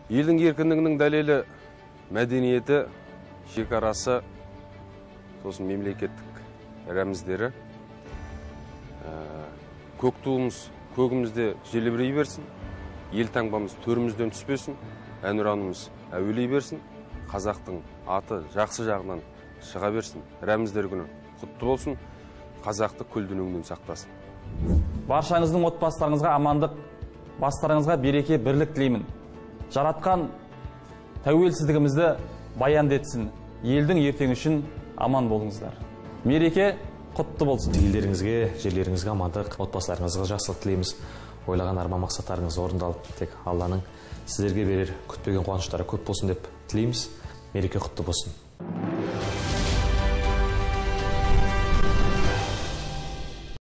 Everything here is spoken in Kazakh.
Елдің еркіндігінің дәлелі мәдениеті, шекарасы, сосын мемлекеттік рәміздері. Көк туымыз көгімізде желбірей берсін, ел таңбамыз төрімізден түспесін, әнұранымыз әуелей берсін, қазақтың аты жақсы жағынан шыға берсін, рәміздер күні құтты болсын, қазақты күлдініңнен сақтасын. Баршаңыздың отбасыларыңызға амандық, бастарыңызға береке, бірлік тілеймін. Жаратқан тәуелсіздігімізді баянды етсін. Елдің ертеңі үшін аман болыңыздар. Мереке құтты болсын. Елдеріңізге, жерлеріңізге амандық, отбасыларыңызға жақсылық тілейміз. Ойлаған арман мақсаттарыңыз орындалып, тек Алланың сіздерге берер күтпеген қуаныштары көп болсын деп тілейміз. Мереке құтты болсын.